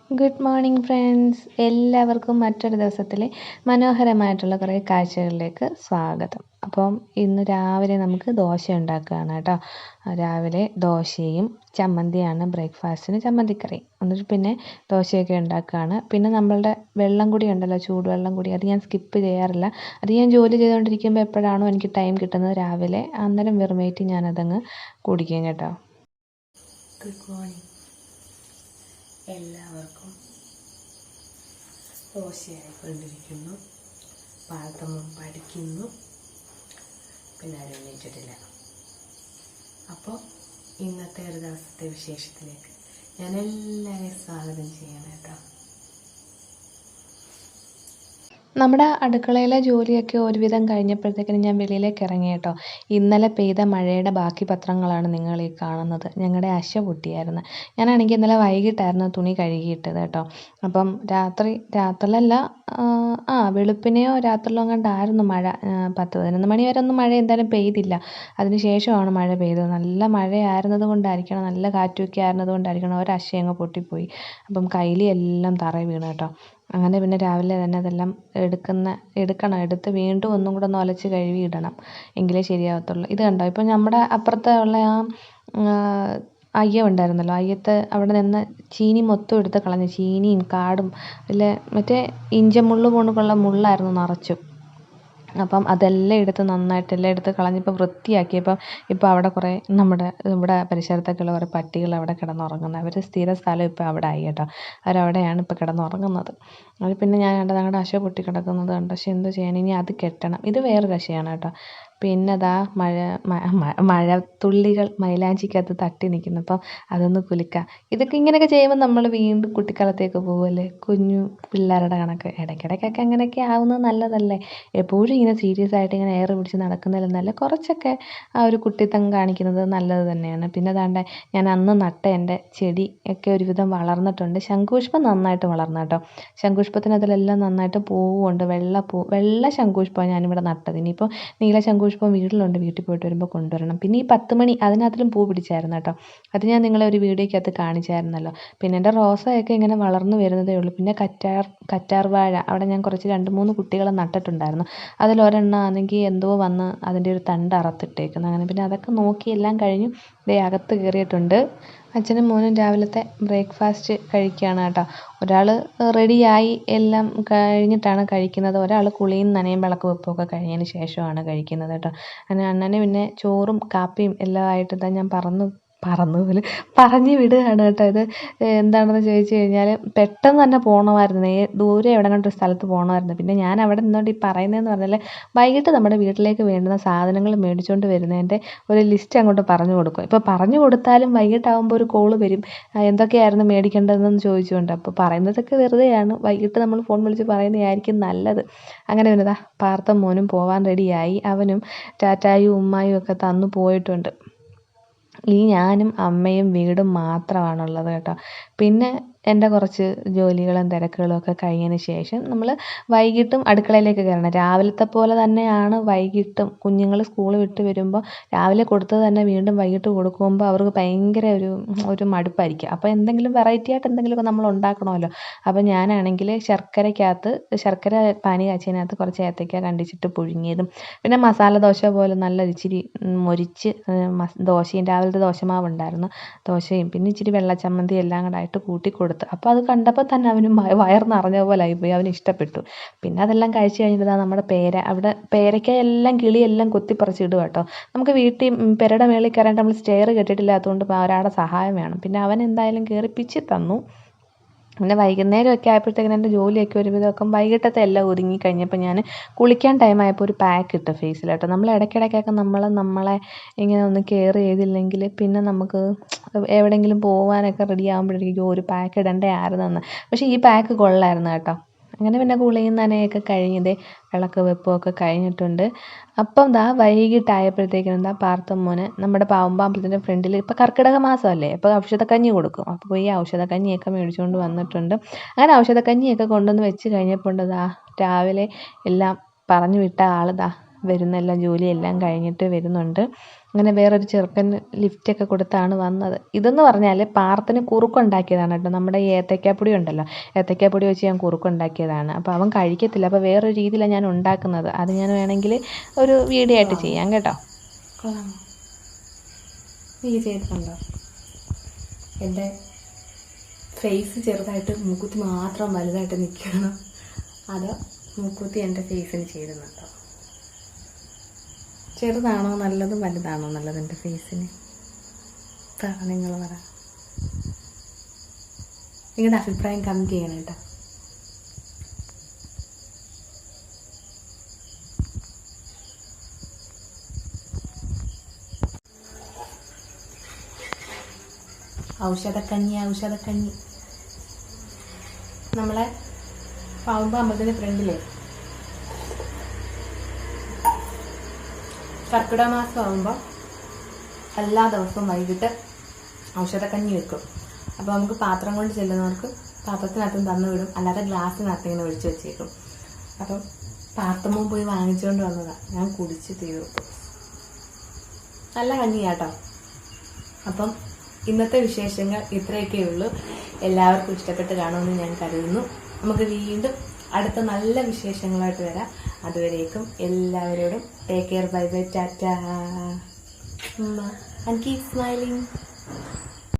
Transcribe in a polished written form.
Good morning friends. എല്ലാവർക്കും മറ്റൊരു ദിവസത്തിലെ മനോഹരമായിട്ടുള്ള കുറേ കാഴ്ചകളിലേക്ക് സ്വാഗതം. അപ്പം ഇന്ന് രാവിലെ നമുക്ക് ദോശ ഉണ്ടാക്കുകയാണ് കേട്ടോ. രാവിലെ ദോശയും ചമ്മന്തിയാണ് ബ്രേക്ക്ഫാസ്റ്റിന്, ചമ്മന്തിക്കറി. എന്നിട്ട് പിന്നെ ദോശയൊക്കെ ഉണ്ടാക്കുകയാണ്. പിന്നെ നമ്മളുടെ വെള്ളം കൂടി ഉണ്ടല്ലോ, ചൂടുവെള്ളം കൂടി, അത് ഞാൻ സ്കിപ്പ് ചെയ്യാറില്ല. അത് ഞാൻ ജോലി ചെയ്തുകൊണ്ടിരിക്കുമ്പോൾ എപ്പോഴാണോ എനിക്ക് ടൈം കിട്ടുന്നത് രാവിലെ, അന്നേരം വെറും വയറ്റിൽ ഞാനതങ്ങ് കുടിക്കും കേട്ടോ. ഗുഡ് മോർണിംഗ് എല്ലാവർക്കും. ദോശയായിക്കൊണ്ടിരിക്കുന്നു, പാത്രവും പഠിക്കുന്നു, പിന്നെ ആരും എണീറ്റിട്ടില്ല. അപ്പോൾ ഇന്നത്തെ ഒരു ദിവസത്തെ വിശേഷത്തിലേക്ക് ഞാൻ എല്ലാവരെയും സ്വാഗതം ചെയ്യണം കേട്ടോ. നമ്മുടെ അടുക്കളയിലെ ജോലിയൊക്കെ ഒരുവിധം കഴിഞ്ഞപ്പോഴത്തേക്കിനും ഞാൻ വെളിയിലേക്ക് ഇറങ്ങി കേട്ടോ. ഇന്നലെ പെയ്ത മഴയുടെ ബാക്കി പത്രങ്ങളാണ് നിങ്ങൾ ഈ കാണുന്നത്. ഞങ്ങളുടെ അശ പൊട്ടിയായിരുന്നു. ഞാനാണെങ്കിൽ ഇന്നലെ വൈകിട്ടായിരുന്നു തുണി കഴുകിയിട്ടത് കേട്ടോ. അപ്പം രാത്രിയിലല്ല, വെളുപ്പിനെയോ രാത്രിയിലോ എങ്ങാണ്ടായിരുന്നു മഴ. 10-11 മണി വരെ ഒന്നും മഴ എന്തായാലും പെയ്തില്ല. അതിന് ശേഷമാണ് മഴ പെയ്തത്. നല്ല മഴയായിരുന്നത് കൊണ്ടായിരിക്കണം, നല്ല കാറ്റുമൊക്കെ ആയിരുന്നത് കൊണ്ടായിരിക്കണം ഒരശ അങ്ങ് പൊട്ടിപ്പോയി. അപ്പം കൈലി എല്ലാം തറയിൽ വീണു കേട്ടോ. അങ്ങനെ പിന്നെ രാവിലെ തന്നെ അതെല്ലാം എടുത്ത് വീണ്ടും ഒന്നും കൂടെ ഒന്ന് ഒലച്ച് കഴുകി ഇടണം, എങ്കിലേ ശരിയാവത്തുള്ളൂ. ഇത് കണ്ടോ, ഇപ്പം നമ്മുടെ അപ്പുറത്തെ ഉള്ള അയ്യം ഉണ്ടായിരുന്നല്ലോ, അയ്യത്ത് അവിടെ നിന്ന് ചീനി മൊത്തം എടുത്ത് കളഞ്ഞു. ചീനിയും കാടും ഇല്ലേ, മറ്റേ ഇഞ്ചമുള്ള് കൊണ്ടുള്ള മുള്ളായിരുന്നു നിറച്ചും. അപ്പം അതെല്ലാം എടുത്ത് കളഞ്ഞിപ്പോൾ വൃത്തിയാക്കിയപ്പം ഇപ്പോൾ അവിടെ കുറേ ഇവിടെ പരിസരത്തൊക്കെയുള്ള കുറേ പട്ടികൾ അവിടെ കിടന്നുറങ്ങുന്നത്. അവർ സ്ഥിര സ്ഥലം ഇപ്പോൾ അവിടെ ആയി കേട്ടോ. അവരവിടെയാണ് ഇപ്പോൾ കിടന്നുറങ്ങുന്നത്. അത് പിന്നെ ഞാൻ കണ്ടത് ഞങ്ങളുടെ അശ പൊട്ടി കിടക്കുന്നത് കണ്ടു. പക്ഷെ എന്ത് ചെയ്യാൻ, ഇനി അത് കെട്ടണം. ഇത് വേറൊരു അശയാണ് കേട്ടോ. പിന്നെ ദാ മഴത്തുള്ളികൾ മൈലാഞ്ചിക്കകത്ത് തട്ടി നിൽക്കുന്നു. അപ്പം അതൊന്ന് കുലുക്കാം. ഇങ്ങനെയൊക്കെ ചെയ്യുമ്പോൾ നമ്മൾ വീണ്ടും കുട്ടിക്കാലത്തേക്ക് പോകുമല്ലേ, കുഞ്ഞു പിള്ളേരുടെ കണക്ക്. ഇടയ്ക്കിടയ്ക്കൊക്കെ അങ്ങനെയൊക്കെ ആവുന്നത് നല്ലതല്ലേ. എപ്പോഴും ഇങ്ങനെ സീരിയസ് ആയിട്ട് ഇങ്ങനെ എയർ പിടിച്ച് നടക്കുന്നതിലെന്നല്ല കുറച്ചൊക്കെ ആ ഒരു കുട്ടിത്തം കാണിക്കുന്നത് നല്ലത് തന്നെയാണ്. പിന്നെ ദാണ്ടെ ഞാൻ അന്ന് നട്ട എൻ്റെ ചെടി ഒക്കെ ഒരുവിധം വളർന്നിട്ടുണ്ട്. ശംഖുപുഷ്പം നന്നായിട്ട് വളർന്നു കേട്ടോ. ശംഖുപുഷ്പത്തിന് അതിലെല്ലാം നന്നായിട്ട് പൂവുണ്ട്. വെള്ള ശംഖുപുഷ്പമാണ് ഞാനിവിടെ നട്ടത്. ഇനിയിപ്പോൾ നീല ശംഖുപുഷ്പം വീട്ടിലുണ്ട്, വീട്ടിൽ പോയിട്ട് വരുമ്പോൾ കൊണ്ടുവരണം. പിന്നെ ഈ 10 മണി അതിനകത്തിലും പൂ പിടിച്ചായിരുന്നു കേട്ടോ. അത് ഞാൻ നിങ്ങളെ ഒരു വീഡിയോയ്ക്കകത്ത് കാണിച്ചായിരുന്നല്ലോ. പിന്നെ എൻ്റെ റോസയൊക്കെ ഇങ്ങനെ വളർന്നു വരുന്നതേ ഉള്ളൂ. പിന്നെ കറ്റാർ വാഴ അവിടെ ഞാൻ കുറച്ച് 2-3 കുട്ടികളെ നട്ടിട്ടുണ്ടായിരുന്നു. അതിലൊരെണ്ണം ആണെങ്കിൽ എന്തോ വന്ന് അതിൻ്റെ ഒരു തണ്ട് അറുത്തിട്ടേക്കുന്നു. അങ്ങനെ പിന്നെ അതൊക്കെ നോക്കി എല്ലാം കഴിഞ്ഞു ദേ അകത്ത് കയറിയിട്ടുണ്ട്. അച്ഛനും മോനും രാവിലത്തെ ബ്രേക്ക്ഫാസ്റ്റ് കഴിക്കുകയാണ് കേട്ടോ. ഒരാൾ റെഡിയായി എല്ലാം കഴിഞ്ഞിട്ടാണ് കഴിക്കുന്നത്. ഒരാൾ കുളിയും നനയും വിളക്ക് വെപ്പുമൊക്കെ കഴിഞ്ഞതിന് ശേഷമാണ് കഴിക്കുന്നത് കേട്ടോ. അങ്ങനെ അണ്ണന് പിന്നെ ചോറും കാപ്പിയും എല്ലാം ആയിട്ട് ഇതാ ഞാൻ പറഞ്ഞു വിടുകയാണ് കേട്ടോ. ഇത് എന്താണെന്ന് ചോദിച്ചു കഴിഞ്ഞാൽ പെട്ടെന്ന് തന്നെ പോകണമായിരുന്നു, ദൂരെ എവിടെ കണ്ടൊരു സ്ഥലത്ത് പോകണമായിരുന്നു. പിന്നെ ഞാൻ അവിടെ നിന്നുകൊണ്ട് ഈ പറയുന്നതെന്ന് പറഞ്ഞാൽ വൈകിട്ട് നമ്മുടെ വീട്ടിലേക്ക് വേണ്ടുന്ന സാധനങ്ങൾ മേടിച്ചുകൊണ്ട് വരുന്നതിൻ്റെ ഒരു ലിസ്റ്റ് അങ്ങോട്ട് പറഞ്ഞു കൊടുക്കും. ഇപ്പോൾ പറഞ്ഞു കൊടുത്താലും വൈകിട്ടാകുമ്പോൾ ഒരു കോള് വരും, എന്തൊക്കെയായിരുന്നു മേടിക്കേണ്ടതെന്ന് ചോദിച്ചുകൊണ്ട്. അപ്പോൾ പറയുന്നതൊക്കെ വെറുതെയാണ്, വൈകിട്ട് നമ്മൾ ഫോൺ വിളിച്ച് പറയുന്നതായിരിക്കും നല്ലത്. അങ്ങനെ പിന്നെ പാർത്തും മോനും പോവാൻ റെഡിയായി. അവനും ടാറ്റായും ഉമ്മായും ഒക്കെ തന്നു പോയിട്ടുണ്ട്. ഈ ഞാനും അമ്മയും വീടും മാത്രമാണുള്ളത് കേട്ടോ. പിന്നെ എൻ്റെ കുറച്ച് ജോലികളും തിരക്കുകളും ഒക്കെ കഴിഞ്ഞതിന് ശേഷം നമ്മൾ വൈകിട്ടും അടുക്കളയിലേക്ക് കയറണം. രാവിലത്തെ പോലെ തന്നെയാണ് വൈകിട്ടും. കുഞ്ഞുങ്ങൾ സ്കൂൾ വിട്ട് വരുമ്പോൾ രാവിലെ കൊടുത്തത് തന്നെ വീണ്ടും വൈകിട്ട് കൊടുക്കുമ്പോൾ അവർക്ക് ഭയങ്കര ഒരു മടുപ്പായിരിക്കും. അപ്പോൾ എന്തെങ്കിലും വെറൈറ്റി ആയിട്ട് എന്തെങ്കിലുമൊക്കെ നമ്മൾ ഉണ്ടാക്കണമല്ലോ. അപ്പോൾ ഞാനാണെങ്കിൽ ശർക്കര പാനി കാച്ചിയതിനകത്ത് കുറച്ച് ഏത്തയ്ക്ക കണ്ടിച്ചിട്ട് പുഴുങ്ങിയതും പിന്നെ മസാല ദോശ പോലെ നല്ല ഇച്ചിരി മൊരിച്ച് ദോശയും, രാവിലത്തെ ദോശമാവ് ഉണ്ടായിരുന്നു, ദോശയും പിന്നെ ഇച്ചിരി വെള്ളച്ചമ്മന്തി എല്ലാം കൂടെ ആയിട്ട് കൂട്ടി കൊടുത്തു. അപ്പോൾ അത് കണ്ടപ്പോൾ തന്നെ അവന് വയർ നിറഞ്ഞ പോലെ ആയിപ്പോയി. അവന് ഇഷ്ടപ്പെട്ടു. പിന്നെ അതെല്ലാം കഴിച്ച് കഴിഞ്ഞിട്ട് നമ്മുടെ അവിടെ പേരയ്ക്കയെല്ലാം കിളിയെല്ലാം കൊത്തിപ്പറിച്ചിടുക കേട്ടോ. നമുക്ക് വീട്ടിൽ പെരയുടെ മേളിൽ കയറാണ്ട് നമ്മൾ സ്റ്റെയർ കെട്ടിയിട്ടില്ലാത്തതുകൊണ്ട് ഒരാളുടെ സഹായം വേണം. പിന്നെ അവൻ എന്തായാലും കയറിപ്പിച്ച് തന്നു. പിന്നെ വൈകുന്നേരമൊക്കെ ആയപ്പോഴത്തേക്കിനും എൻ്റെ ജോലിയൊക്കെ ഒരുവിധമൊക്കെ വൈകിട്ടത്തെ എല്ലാം ഒതുങ്ങി കഴിഞ്ഞപ്പോൾ ഞാൻ കുളിക്കാൻ ടൈമായപ്പോൾ ഒരു പാക്ക് ഇട്ടു ഫേസിൽ കേട്ടോ. നമ്മൾ ഇടയ്ക്കിടയ്ക്കൊക്കെ നമ്മളെ ഇങ്ങനെ ഒന്ന് കെയർ ചെയ്തില്ലെങ്കിൽ പിന്നെ നമുക്ക് എവിടെയെങ്കിലും പോകാനൊക്കെ റെഡി ആകുമ്പോഴേക്കും ഒരു പാക്ക് ഇടേണ്ടതായിരുന്നെന്ന്. പക്ഷേ ഈ പാക്ക് കൊള്ളായിരുന്നു കേട്ടോ. അങ്ങനെ പിന്നെ കുളിയും നനയൊക്കെ കഴിഞ്ഞതേ വിളക്ക് വെപ്പുമൊക്കെ കഴിഞ്ഞിട്ടുണ്ട്. അപ്പം വൈകിട്ടായപ്പോഴത്തേക്കിനും പാർത്തും മോന് നമ്മുടെ പാമ്പലത്തിൻ്റെ ഫ്രണ്ടിൽ ഇപ്പോൾ കർക്കിടക മാസമല്ലേ, അപ്പോൾ ഔഷധക്കഞ്ഞി കൊടുക്കും. അപ്പോൾ പോയി ഔഷധക്കഞ്ഞിയൊക്കെ മേടിച്ചുകൊണ്ട് വന്നിട്ടുണ്ട്. അങ്ങനെ ഔഷധക്കഞ്ഞിയൊക്കെ കൊണ്ടുവന്ന് വെച്ച് കഴിഞ്ഞപ്പോൾ രാവിലെ എല്ലാം പറഞ്ഞു വിട്ട ആൾ വരുന്നെല്ലാം ജോലിയെല്ലാം കഴിഞ്ഞിട്ട് വരുന്നുണ്ട്. അങ്ങനെ വേറൊരു ചെറുക്കൻ ലിഫ്റ്റൊക്കെ കൊടുത്താണ് വന്നത്. ഇതെന്ന് പറഞ്ഞാൽ പാർത്ഥന് കുറുക്കുണ്ടാക്കിയതാണ് കേട്ടോ. നമ്മുടെ ഈ ഏത്തയ്ക്കാപ്പൊടി ഉണ്ടല്ലോ, ഏത്തയ്ക്കാപ്പൊടി വെച്ച് ഞാൻ കുറുക്കുണ്ടാക്കിയതാണ്. അപ്പോൾ അവൻ കഴിക്കത്തില്ല. അപ്പോൾ വേറൊരു രീതിയിലാണ് ഞാൻ ഉണ്ടാക്കുന്നത്. അത് ഞാൻ വേണമെങ്കിൽ ഒരു വീഡിയോ ആയിട്ട് ചെയ്യാം കേട്ടോ. കൊള്ളാമോ? നീ ചെയ്തിട്ടുണ്ടോ? എൻ്റെ ഫേസ് ചെറുതായിട്ട് മൂക്കുത്തി മാത്രം വലുതായിട്ട് നിൽക്കണം, അതോ മൂക്കുത്തി എൻ്റെ ഫേസിന് ചേരുന്നുണ്ടോ? ചെറുതാണോ നല്ലത്, വലുതാണോ നല്ലത് എൻ്റെ ഫേസിന്? പറ, നിങ്ങൾ പറ. നിങ്ങളുടെ അഭിപ്രായം കമൻറ്റ് ചെയ്യണം കേട്ടോ. ഔഷധക്കഞ്ഞി നമ്മളെ പാവുമ്പ അമ്പലത്തിൻ്റെ ഫ്രണ്ടിലേ കർക്കിടക മാസം ആകുമ്പോൾ എല്ലാ ദിവസവും വൈകിട്ട് ഔഷധക്കഞ്ഞി വെക്കും. അപ്പോൾ നമുക്ക് പാത്രം കൊണ്ട് ചെല്ലുന്നവർക്ക് പാത്രത്തിനകത്തും തന്നു വിടും, അല്ലാതെ ഗ്ലാസ്സിനകത്ത് ഇങ്ങനെ ഒഴിച്ച് വെച്ചേക്കും. അപ്പം പാർത്തമ്മ പോയി വാങ്ങിച്ചുകൊണ്ട് വന്നതാണ്, ഞാൻ കുടിച്ച് തീർത്തു. നല്ല കഞ്ഞിയാട്ടോ. അപ്പം ഇന്നത്തെ വിശേഷങ്ങൾ ഇത്രയൊക്കെ ഉള്ളൂ. എല്ലാവർക്കും ഇഷ്ടപ്പെട്ട് കാണുമെന്ന് ഞാൻ കരുതുന്നു. നമുക്ക് വീണ്ടും അടുത്ത നല്ല വിശേഷങ്ങളായിട്ട് വരാം. അതുവരേക്കും എല്ലാവരോടും take care, bye bye, Tata, and keep smiling.